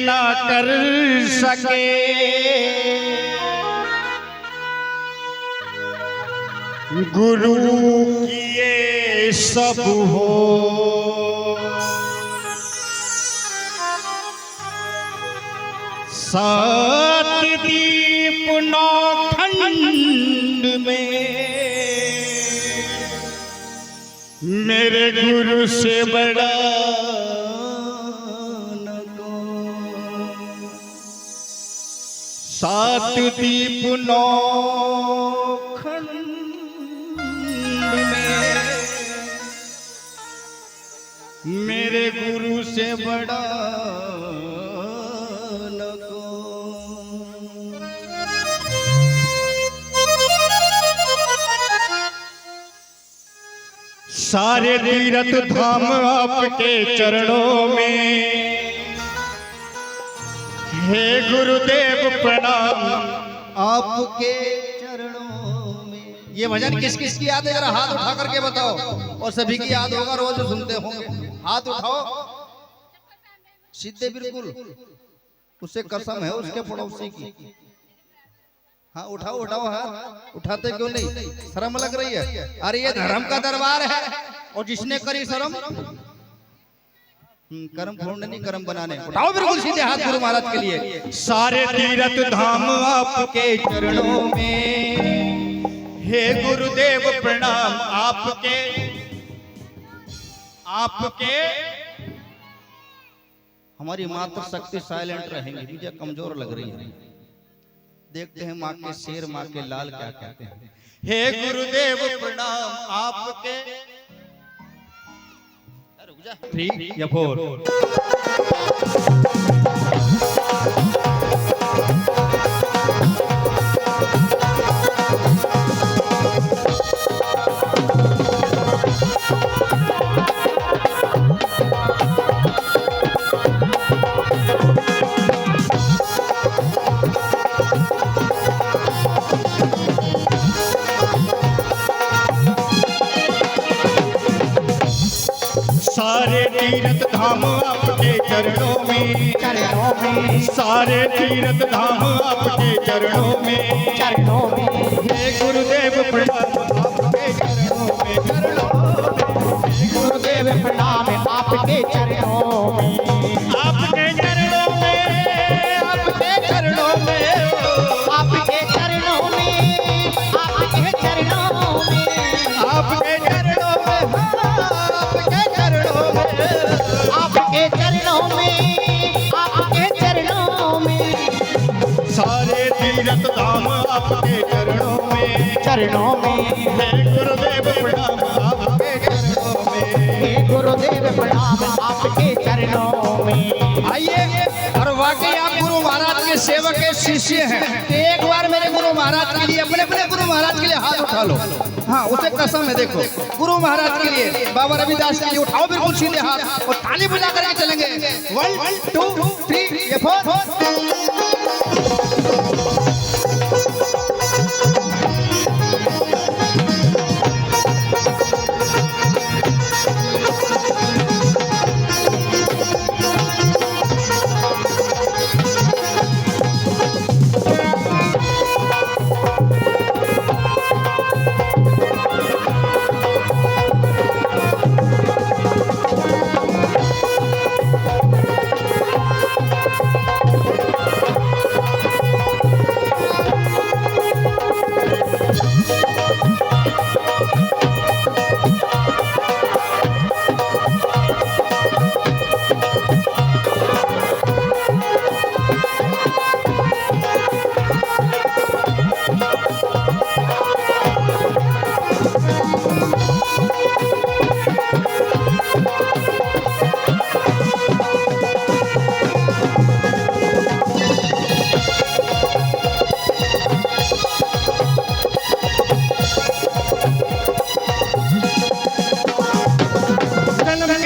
ना कर सके, गुरु किए सब हो। सात दीप नौखंड में मेरे गुरु से बड़ा न कोई। सात दीप नौखंड में मेरे गुरु से बड़ा न कोई। सारे तीर्थ धाम आपके चरणों में, हे गुरुदेव प्रणाम आपके चरणों में। ये भजन किस किस की याद है, जरा हाथ उठा करके बताओ। और सभी की याद होगा, रोज सुनते होंगे। हाथ उठाओ सीधे बिल्कुल, उससे कसम है उसके पड़ोसी की। हाँ उठाओ उठाओ हाथ, उठाते क्यों नहीं? शर्म लग रही है? अरे ये धर्म का दरबार है, और जिसने करी शर्म कर्म फोड़ने नहीं कर्म बनाने। उठाओ बिल्कुल सीधे हाथ गुरु महाराज के लिए। सारे तीर्थ धाम आपके चरणों में, हे गुरुदेव प्रणाम आपके आपके। हमारी मातृ शक्ति साइलेंट रहेंगी, मुझे कमजोर लग रही है। देखते हैं माँ के शेर माँ के लाल क्या कहते हैं। हे गुरुदेव प्रणाम आपके। 3 या 4। सारे तीर्थ धाम आपके चरणों में, सारे तीर्थ धाम आपके चरणों में, हे गुरुदेव प्रणाम आपके चरणों में, हे गुरुदेव प्रणाम आपके चरणों में, आपके चरणों में, आपके चरणों में, आपके चरणों में, आपके चरणों में, आपके चरणों में, आपके चरणों में, आपके चरणों में। सारे तीर्थ धाम आपके चरणों में, हे गुरुदेव प्रणाम आपके चरणों में, हे गुरुदेव प्रणाम आपके चरणों में। आइए, और वाकई आप गुरु महाराज के सेवक के शिष्य हैं, तो एक बार मेरे गुरु महाराज के लिए, अपने अपने गुरु महाराज के लिए हाथ उठा लो। हाँ उसे कसम है, देखो गुरु महाराज के लिए, बाबा रविदास के लिए उठाओ बिल्कुल सीधे हाथ, और ताली बजा करके चलेंगे। 1 2 3 4।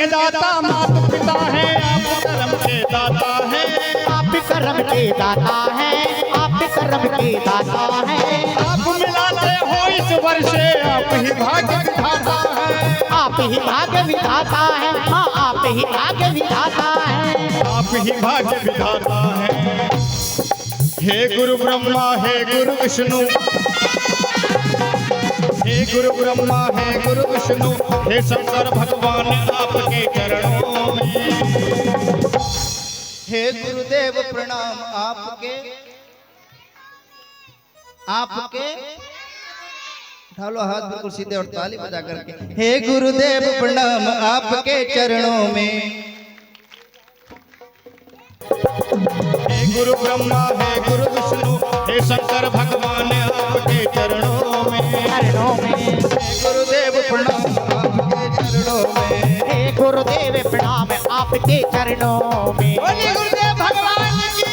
दाता माता पिता है, आप कर्म के दाता है, आप कर्म के दाता है, आप कर्म के दाता है। आप मिलाते हो इस वर्ष आप ही भाग्य विधाता है, आप ही भाग्य विधाता है, हाँ आप ही भाग्य विधाता है, आप ही भाग्य विधाता है। हे गुरु ब्रह्मा हे गुरु विष्णु, हे गुरु ब्रह्मा हे गुरु विष्णु, हे शंकर भगवान आपके चरणों में। हे गुरुदेव प्रणाम आपके आपके ढालो हाथ बिल्कुल सीधे और ताली बजा करके। हे गुरुदेव प्रणाम आपके चरणों में। हे गुरु ब्रह्मा हे गुरु विष्णु, हे शंकर भगवान आपके चरणों में। चरणों में। हे गुरुदेव प्रणाम आपके चरणों में। हे गुरुदेव प्रणाम आपके चरणों में। बोलिए गुरुदेव भगवान की जय।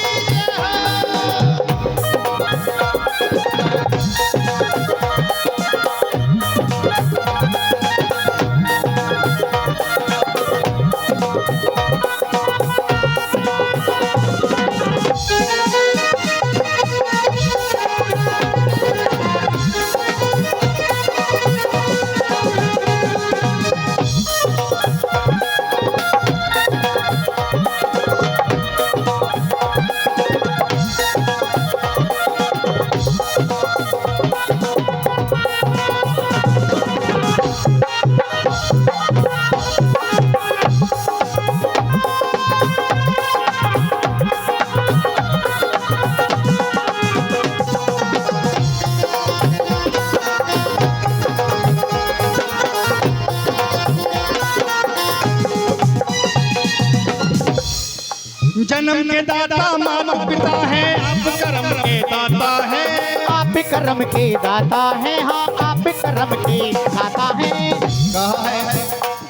जन्म के दाता मानव पिता है, आप कर्म के दाता है। आप कर्म के दाता है, हाँ आप कर्म के दाता है। कहा है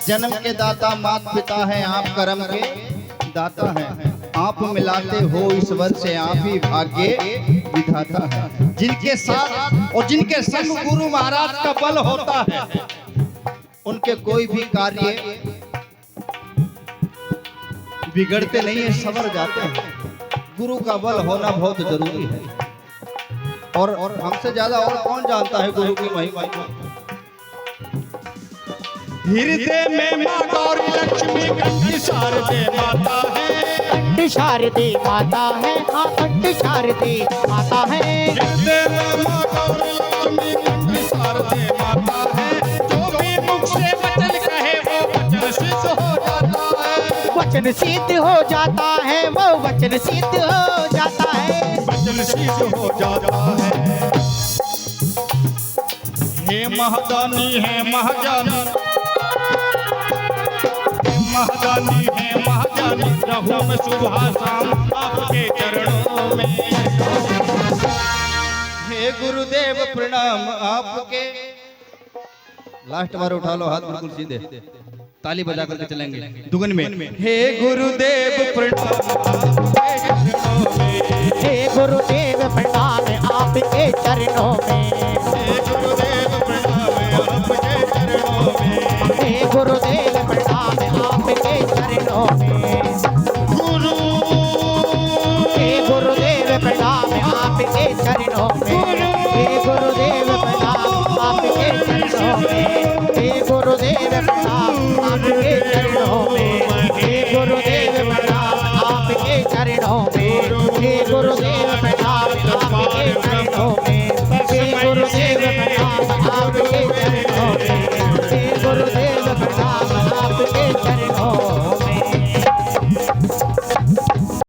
जन्म के दाता मात पिता है, आप कर्म के दाता हैं। आप मिलाते हो ईश्वर से, आप ही भाग्य विधाता है। जिनके साथ और जिनके संग गुरु महाराज का बल होता है, उनके कोई भी कार्य बिगड़ते नहीं है, संवर जाते हैं। गुरु का बल होना बहुत जरूरी है। और हमसे ज्यादा और कौन जानता है गुरु की महिमा को। हृदय में माँ गौरी लक्ष्मी कंठी शारदे माता है। कंठ शारदे माता है, हाँ कंठ शारदे माता है। हृदय में माँ गौरी लक्ष्मी कंठी शारदे माता है। जो भी मुख से वचन कहे वो वचन सिद्ध हो जाता है। वचन सिद्ध हो जाता है, वो वचन सिद्ध हो जाता है। वचन सिद्ध हो जाता है। हे महादानी है महाजानी, महादानी है महाजानी, रहूं मैं सुबह शाम आपके चरणों में। हे गुरुदेव प्रणाम आपके। लास्ट बार उठा लो हाथ बिल्कुल सीधे, ताली बजा करके चलेंगे दुगन में। हे गुरुदेव प्रणाम आपके चरणों में। हे गुरुदेव प्रणाम आपके चरणों में। हे गुरुदेव प्रणाम आपके चरणों में। हे गुरुदेव प्रणाम आपके चरणों में। गुरु हे गुरुदेव प्रणाम आपके चरणों में। हे गुरुदेव प्रणाम आपके चरणों में। हे गुरुदेव प्रणाम आपके चरणों में। हे गुरुदेव प्रणाम आपके चरणों में।